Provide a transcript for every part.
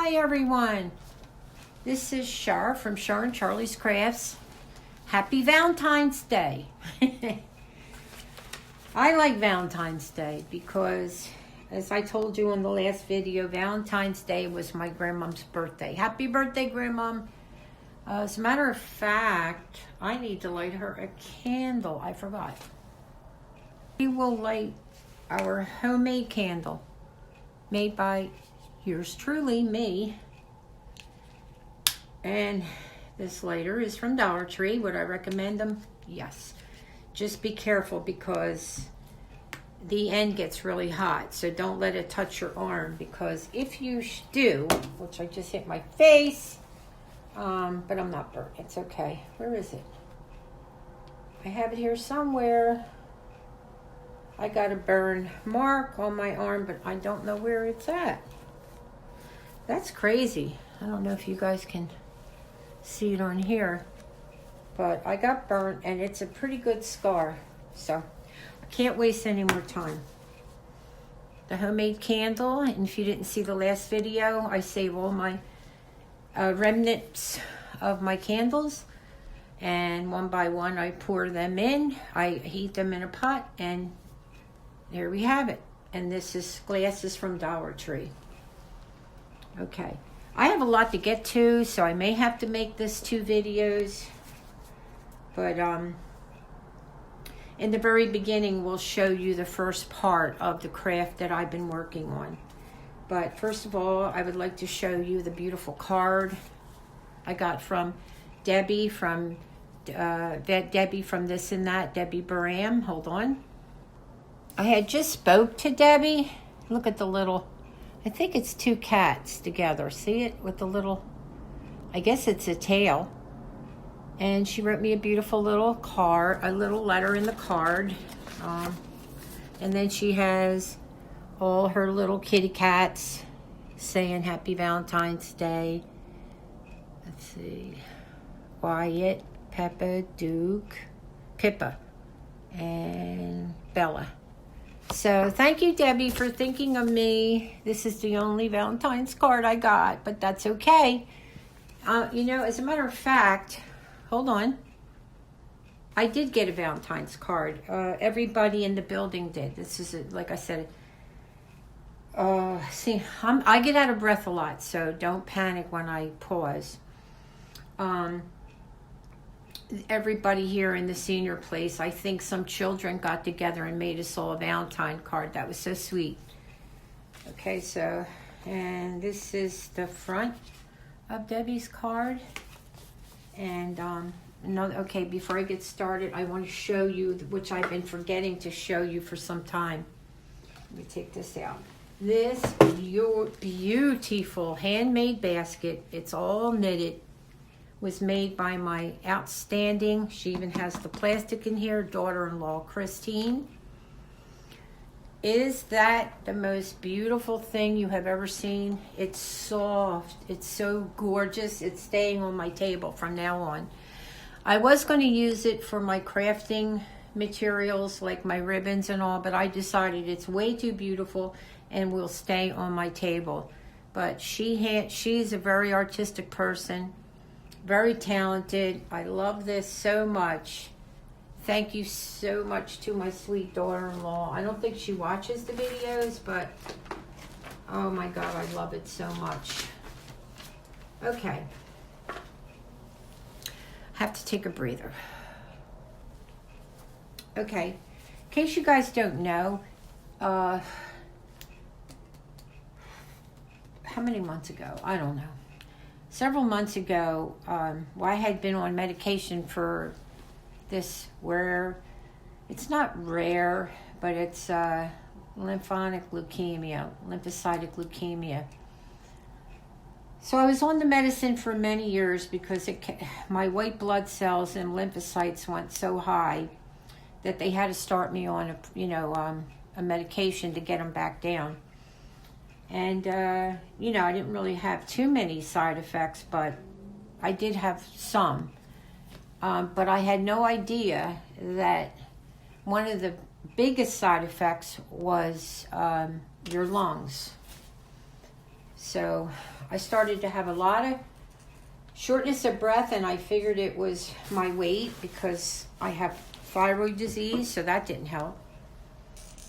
Hi everyone, this is Char from Char and Charlie's Crafts. Happy Valentine's Day. I like Valentine's Day because, as I told you in the last video, Valentine's Day was my grandmom's birthday. Happy birthday, Grandmom. As a matter of fact, I need to light her a candle. I forgot. We will light our homemade candle made by yours truly, me. And this lighter is from Dollar Tree. Would I recommend them? Yes. Just be careful because the end gets really hot. So don't let it touch your arm, because if you do, which I just hit my face, but I'm not burnt. It's okay. Where is it? I have it here somewhere. I got a burn mark on my arm, but I don't know where it's at. That's crazy. I don't know if you guys can see it on here, but I got burnt and it's a pretty good scar. So I can't waste any more time. The homemade candle, and if you didn't see the last video, I save all my remnants of my candles, and one by one I pour them in. I heat them in a pot, and there we have it. And this is glasses from Dollar Tree. Okay, I have a lot to get to, so I may have to make this 2 videos. But in the very beginning, we'll show you the first part of the craft that I've been working on. But first of all, I would like to show you the beautiful card I got from Debbie from Debbie from This and That, Debbie Baram. Hold on. I had just spoke to Debbie. Look at the little, I think it's 2 cats together. See it with the little, I guess it's a tail. And she wrote me a beautiful little card, a little letter in the card. And then she has all her little kitty cats saying Happy Valentine's Day. Let's see. Wyatt, Peppa, Duke, Pippa, and Bella. So thank you, Debbie, for thinking of me. This is the only Valentine's card I got, but that's okay. You know, as a matter of fact, hold on. I did get a Valentine's card. Everybody in the building did. This is, like I said, see, I get out of breath a lot, so don't panic when I pause. Everybody here in the senior place, I think some children got together and made us all a Valentine card. That was so sweet. Okay, so, and this is the front of Debbie's card. And okay, before I get started, I want to show you, which I've been forgetting to show you for some time. Let me take this out. This beautiful handmade basket, it's all knitted, was made by my outstanding, she even has the plastic in here, daughter-in-law, Christine. Is that the most beautiful thing you have ever seen? It's soft. It's so gorgeous. It's staying on my table from now on. I was going to use it for my crafting materials, like my ribbons and all, but I decided it's way too beautiful and will stay on my table. But she's a very artistic person. Very talented. I love this so much. Thank you so much to my sweet daughter-in-law. I don't think she watches the videos, but oh my God, I love it so much. Okay. Have to take a breather. Okay. In case you guys don't know, how many months ago? I don't know. Several months ago, I had been on medication for this, where it's not rare, but it's lymphocytic leukemia. So I was on the medicine for many years because my white blood cells and lymphocytes went so high that they had to start me on a medication to get them back down. And, I didn't really have too many side effects, but I did have some. But I had no idea that one of the biggest side effects was your lungs. So I started to have a lot of shortness of breath, and I figured it was my weight because I have thyroid disease, so that didn't help.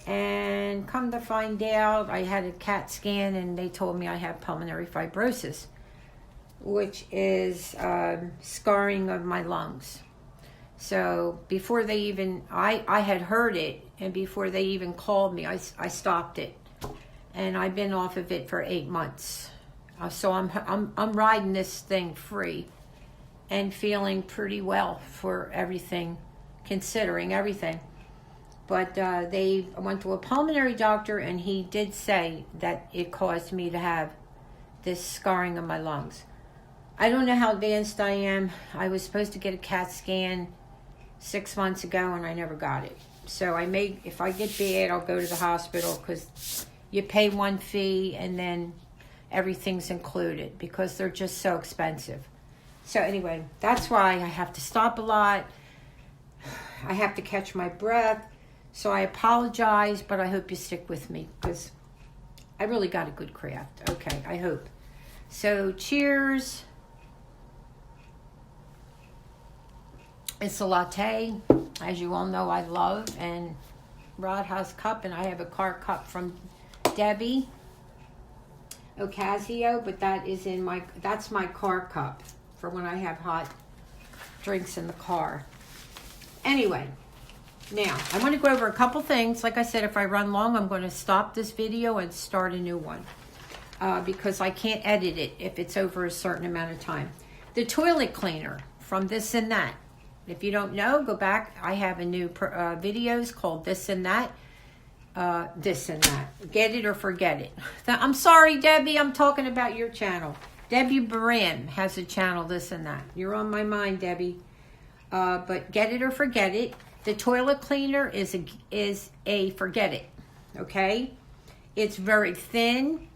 And come to find out, I had a CAT scan and they told me I have pulmonary fibrosis, which is scarring of my lungs. So before they even, I had heard it, and before they even called me, I stopped it. And I've been off of it for 8 months. So I'm riding this thing free and feeling pretty well for everything, considering everything. But I went to a pulmonary doctor, and he did say that it caused me to have this scarring of my lungs. I don't know how advanced I am. I was supposed to get a CAT scan 6 months ago, and I never got it. So if I get bad, I'll go to the hospital, because you pay one fee and then everything's included because they're just so expensive. So anyway, that's why I have to stop a lot. I have to catch my breath. So I apologize, but I hope you stick with me because I really got a good craft. Okay, I hope. So cheers. It's a latte, as you all know I love, and Rod has cup, and I have a car cup from Debbie Ocasio, but that's my car cup for when I have hot drinks in the car. Anyway, now I want to go over a couple things. Like I said, if I run long, I'm going to stop this video and start a new one because I can't edit it if it's over a certain amount of time. The toilet cleaner from This and That. If you don't know, go back. I have a new videos called This and That. This and That. Get it or forget it. I'm sorry, Debbie. I'm talking about your channel. Debbie Baran has a channel, This and That. You're on my mind, Debbie. But get it or forget it. The toilet cleaner is a forget it. Okay? It's very thin.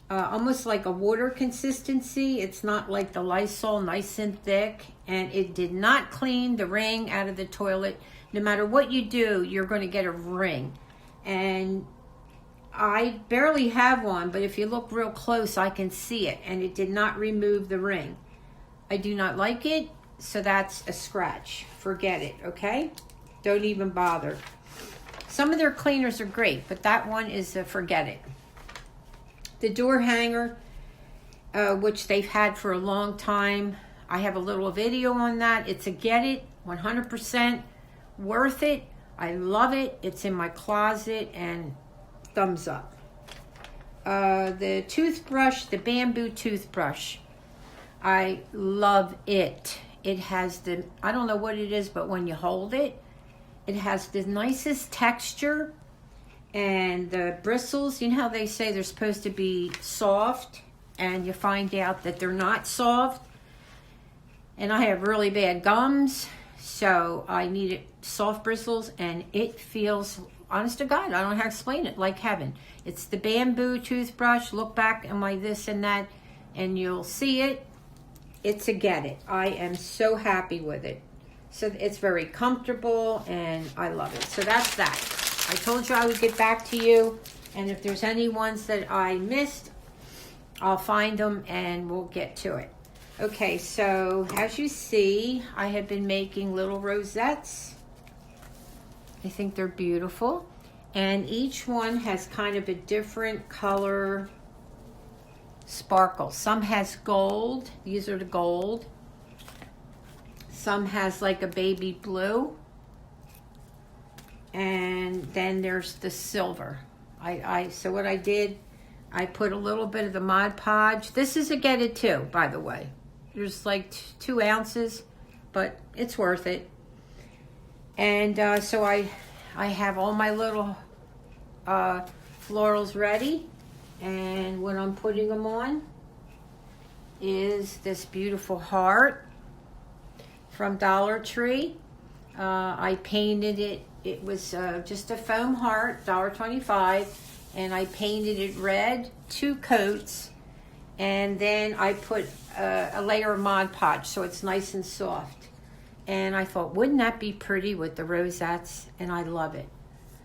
Almost like a water consistency. It's not like the Lysol, nice and thick. And it did not clean the ring out of the toilet. No matter what you do, you're going to get a ring. And I barely have one, but if you look real close, I can see it. And it did not remove the ring. I do not like it, so that's a scratch. Forget it, okay? Don't even bother. Some of their cleaners are great, but that one is a forget it. The door hanger, which they've had for a long time. I have a little video on that. It's a get it, 100% worth it. I love it. It's in my closet, and thumbs up. The toothbrush, the bamboo toothbrush. I love it. It has I don't know what it is, but when you hold it, it has the nicest texture. And the bristles, you know how they say they're supposed to be soft, and you find out that they're not soft. And I have really bad gums, so I needed soft bristles, and it feels, honest to God, I don't know how to explain it, like heaven. It's the bamboo toothbrush. Look back at my This and That, and you'll see it. It's a get it. I am so happy with it. So it's very comfortable, and I love it. So that's that. I told you I would get back to you, and if there's any ones that I missed, I'll find them, and we'll get to it. Okay, so as you see, I have been making little rosettes. I think they're beautiful. And each one has kind of a different color sparkle. Some has gold. These are the gold. Some has like a baby blue. And then there's the silver. So what I did, I put a little bit of the Mod Podge. This is a get it too, by the way. There's like 2 ounces, but it's worth it. And so I have all my little florals ready. And what I'm putting them on is this beautiful heart from Dollar Tree. I painted it. It was just a foam heart, $1.25. And I painted it red, 2 coats. And then I put a layer of Mod Podge so it's nice and soft. And I thought, wouldn't that be pretty with the rosettes? And I love it.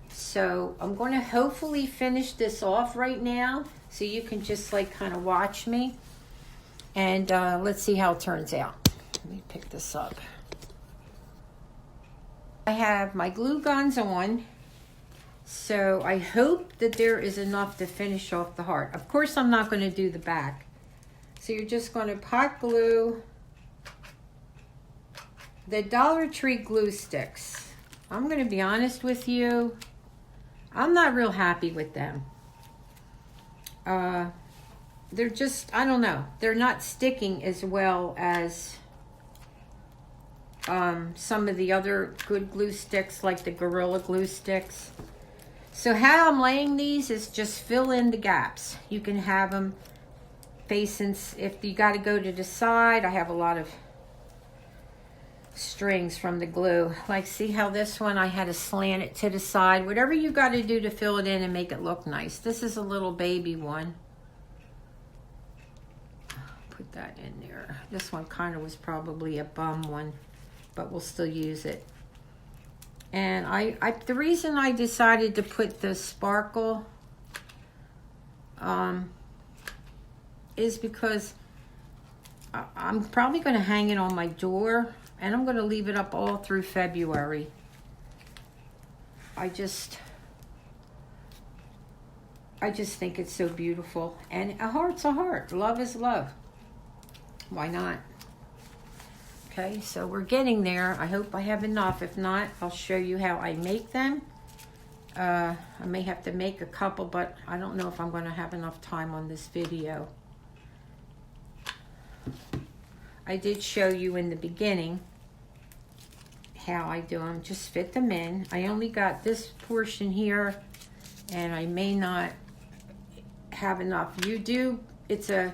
So I'm going to hopefully finish this off right now so you can just like kind of watch me, and let's see how it turns out. Let me pick this up. I have my glue guns on, so I hope that there is enough to finish off the heart. Of course, I'm not going to do the back. So you're just going to hot glue the Dollar Tree glue sticks. I'm going to be honest with you, I'm not real happy with them. They're just, I don't know, they're not sticking as well as some of the other good glue sticks, like the Gorilla Glue sticks. So how I'm laying these is just fill in the gaps. You can have them facing, if you got to go to the side. I have a lot of strings from the glue. Like, see how this one I had to slant it to the side. Whatever you got to do to fill it in and make it look nice. This is a little baby one. Put that in there. This one kind of was probably a bum one, but we'll still use it. And the reason I decided to put the sparkle is because I'm probably going to hang it on my door, and I'm going to leave it up all through February. I just think it's so beautiful, and a heart's a heart. Love is love. Why not? Okay, so we're getting there. I hope I have enough. If not, I'll show you how I make them. I may have to make a couple, but I don't know if I'm going to have enough time on this video. I did show you in the beginning how I do them. Just fit them in. I only got this portion here, and I may not have enough. It's a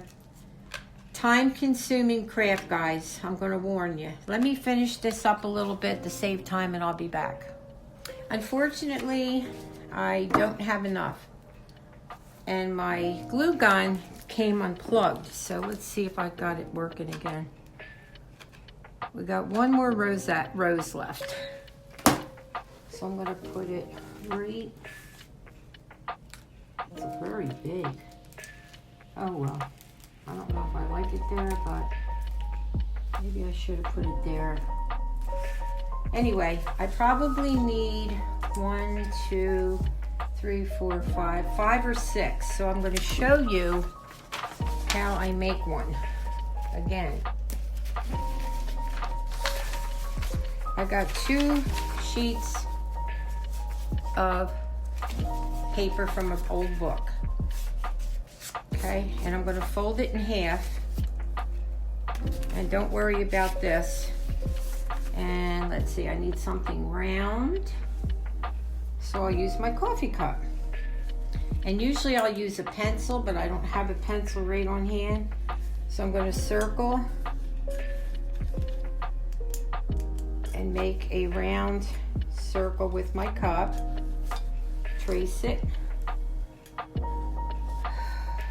time-consuming craft, guys. I'm going to warn you. Let me finish this up a little bit to save time, and I'll be back. Unfortunately, I don't have enough, and my glue gun came unplugged. So let's see if I got it working again. We got one more rose left, so I'm going to put it right. It's very big. Oh well. I don't know if I like it there, but maybe I should have put it there. Anyway, I probably need 1, 2, 3, 4, 5 or 6. So I'm going to show you how I make one. Again, I got 2 sheets of paper from an old book. Okay, and I'm going to fold it in half, and don't worry about this. And let's see, I need something round, so I'll use my coffee cup. And usually I'll use a pencil, but I don't have a pencil right on hand, so I'm going to circle and make a round circle with my cup, trace it.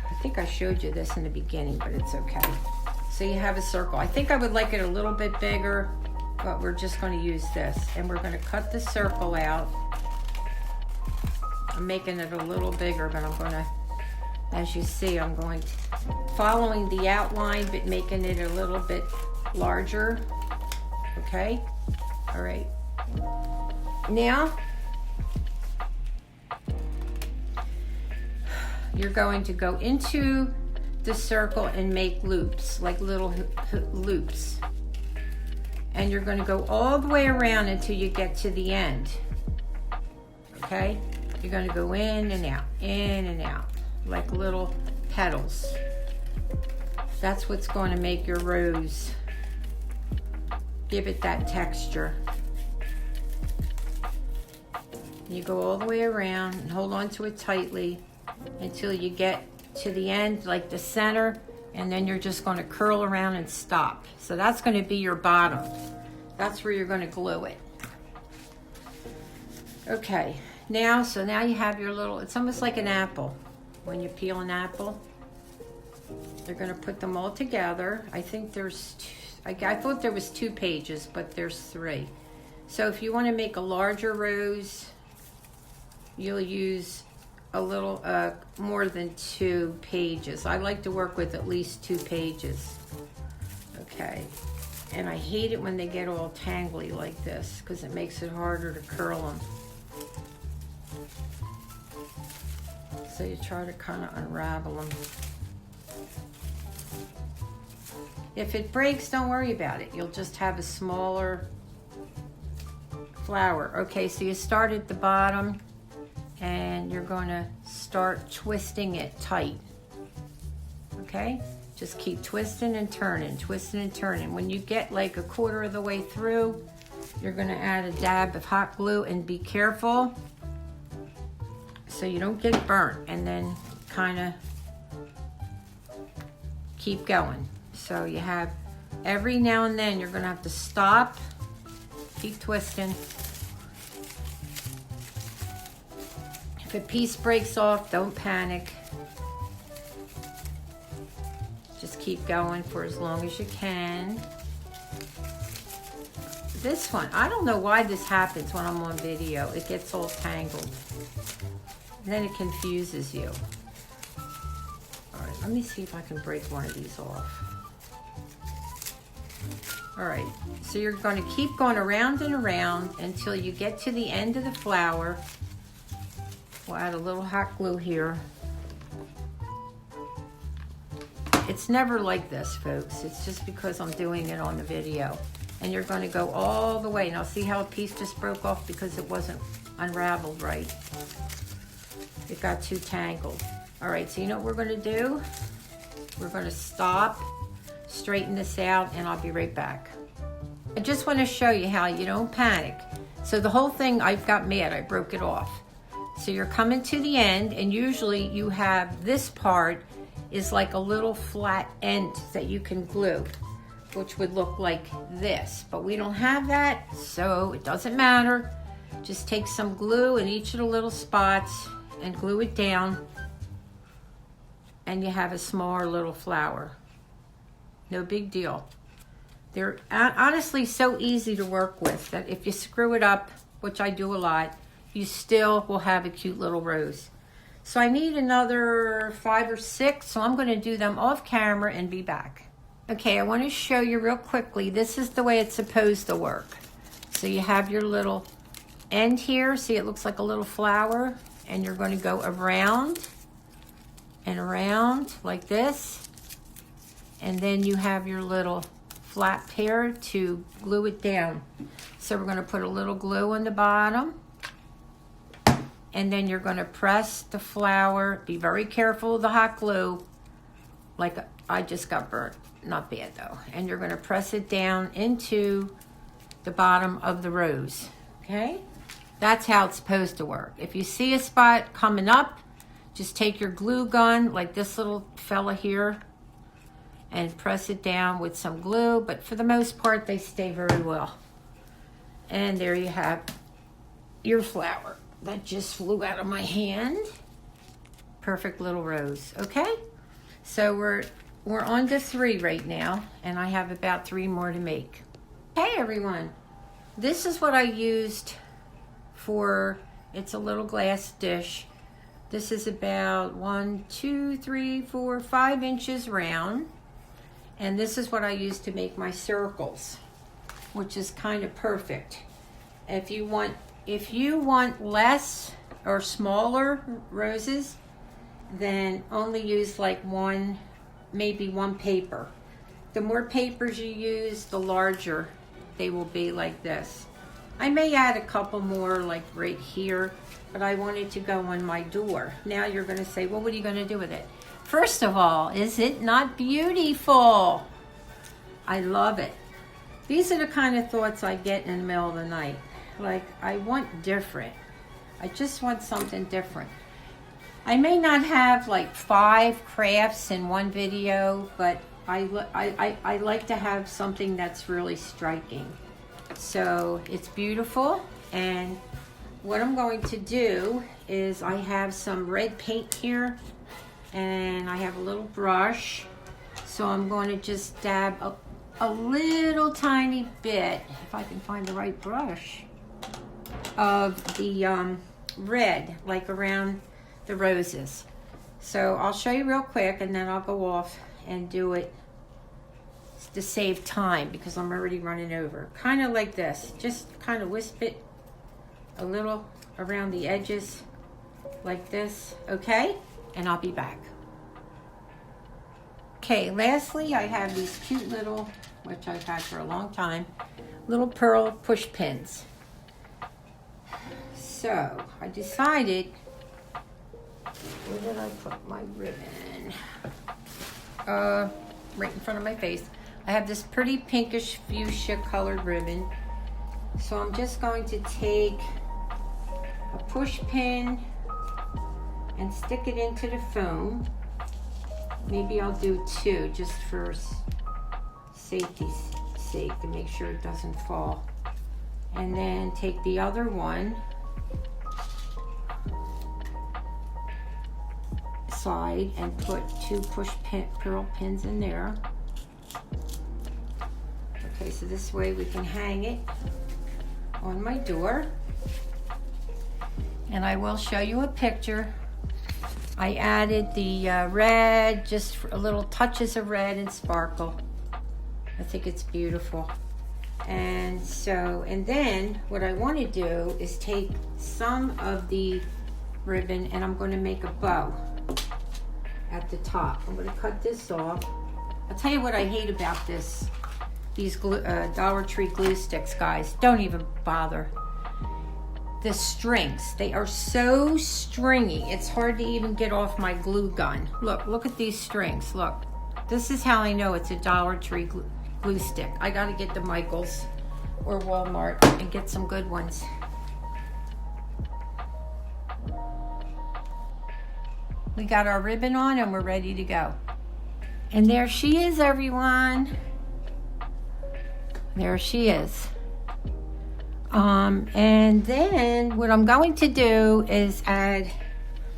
I think I showed you this in the beginning, but it's okay. So you have a circle. I think I would like it a little bit bigger, but we're just going to use this. And we're going to cut the circle out. I'm making it a little bigger, but I'm going to, as you see, I'm going to, following the outline, but making it a little bit larger. Okay? All right. Now, you're going to go into the circle and make loops, like little loops. And you're going to go all the way around until you get to the end. Okay? You're going to go in and out, like little petals. That's what's going to make your rose. Give it that texture. You go all the way around and hold on to it tightly until you get to the end, like the center, and then you're just going to curl around and stop. So that's going to be your bottom. That's where you're going to glue it. Okay, now you have your little, it's almost like an apple. When you peel an apple, you're going to put them all together. I think there's I thought there was 2 pages, but there's 3. So if you want to make a larger rose, you'll use a little more than 2 pages. I like to work with at least 2 pages. Okay, and I hate it when they get all tangly like this because it makes it harder to curl them. So you try to kind of unravel them. If it breaks, don't worry about it. You'll just have a smaller flower. Okay, so you start at the bottom and you're going to start twisting it tight. Okay, just keep twisting and turning, twisting and turning. When you get like a quarter of the way through, you're going to add a dab of hot glue, and be careful so you don't get burnt, and then kind of keep going. So you have, every now and then you're going to have to stop, keep twisting. If a piece breaks off, don't panic. Just keep going for as long as you can. This one, I don't know why this happens when I'm on video. It gets all tangled. And then it confuses you. All right, let me see if I can break one of these off. All right, so you're going to keep going around and around until you get to the end of the flower. We'll add a little hot glue here. It's never like this, folks. It's just because I'm doing it on the video. And you're going to go all the way. Now see how a piece just broke off because it wasn't unraveled right. It got too tangled. All right, so you know what we're going to do? We're going to stop, straighten this out, and I'll be right back. I just want to show you how you don't panic. So the whole thing, I got mad, I broke it off. So you're coming to the end, and usually you have this part is like a little flat end that you can glue, which would look like this, but we don't have that, so it doesn't matter. Just take some glue in each of the little spots and glue it down, and you have a smaller little flower. No big deal. They're honestly so easy to work with that if you screw it up, which I do a lot, you still will have a cute little rose. So I need another 5 or 6, so I'm going to do them off camera and be back. Okay, I want to show you real quickly. This is the way it's supposed to work. So you have your little end here. See, it looks like a little flower. And you're going to go around and around like this. And then you have your little flap here to glue it down. So we're going to put a little glue on the bottom. And then you're going to press the flower. Be very careful of the hot glue. Like I just got burnt. Not bad though. And you're going to press it down into the bottom of the rose. Okay? That's how it's supposed to work. If you see a spot coming up, just take your glue gun, like this little fella here, and press it down with some glue. But for the most part, they stay very well. And there you have your flower. That just flew out of my hand. Perfect little rose. Okay? So we're on to 3 right now, and I have about 3 more to make. Hey everyone, this is what I used for, it's a little glass dish. This is about 1, 2, 3, 4, 5 inches round, and this is what I used to make my circles, which is kind of perfect. If you want less or smaller roses, then only use like maybe one paper. The more papers you use, the larger they will be like this. I may add a couple more like right here, but I wanted to go on my door. Now you're going to say, well, what are you going to do with it? First of all, is it not beautiful? I love it. These are the kind of thoughts I get in the middle of the night. Like, I want different. I just want something different. I may not have like 5 crafts in one video, but I like to have something that's really striking. So it's beautiful, and what I'm going to do is I have some red paint here, and I have a little brush. So I'm going to just dab a little tiny bit, if I can find the right brush, of the red, like around the roses. So I'll show you real quick and then I'll go off and do it to save time because I'm already running over. Kind of like this. Just kind of wisp it a little around the edges like this, okay? And I'll be back. Okay, lastly, I have these cute little, which I've had for a long time, little pearl push pins. So I decided, where did I put my ribbon? Right in front of my face. I have this pretty pinkish fuchsia colored ribbon. So I'm just going to take a push pin and stick it into the foam. Maybe I'll do 2 just for safety's sake to make sure it doesn't fall. And then take the other one side and put 2 pearl pins in there. Okay, so this way we can hang it on my door. And I will show you a picture. I added the red, just for a little touches of red and sparkle. I think it's beautiful. And then what I want to do is take some of the ribbon and I'm going to make a bow at the top. I'm going to cut this off. I'll tell you what I hate about these Dollar Tree glue sticks, guys. Don't even bother. The strings, they are so stringy. It's hard to even get off my glue gun. Look at these strings. Look, this is how I know it's a Dollar Tree glue stick. I got to get to Michael's or Walmart and get some good ones. We got our ribbon on and we're ready to go. And there she is, everyone. There she is. And then what I'm going to do is I'm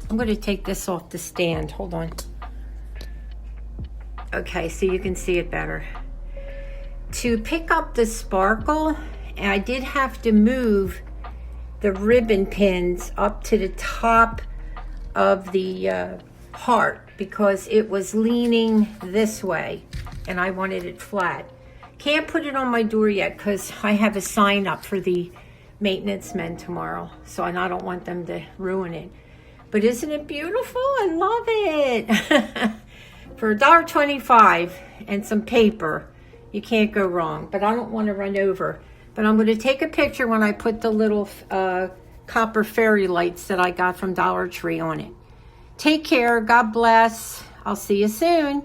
going to take this off the stand. Hold on. Okay, so you can see it better. To pick up the sparkle, I did have to move the ribbon pins up to the top of the heart because it was leaning this way and I wanted it flat. Can't put it on my door yet because I have a sign up for the maintenance men tomorrow, so I don't want them to ruin it. But isn't it beautiful? I love it. For $1.25 and some paper, you can't go wrong. But I don't want to run over. But I'm going to take a picture when I put the little copper fairy lights that I got from Dollar Tree on it. Take care. God bless. I'll see you soon.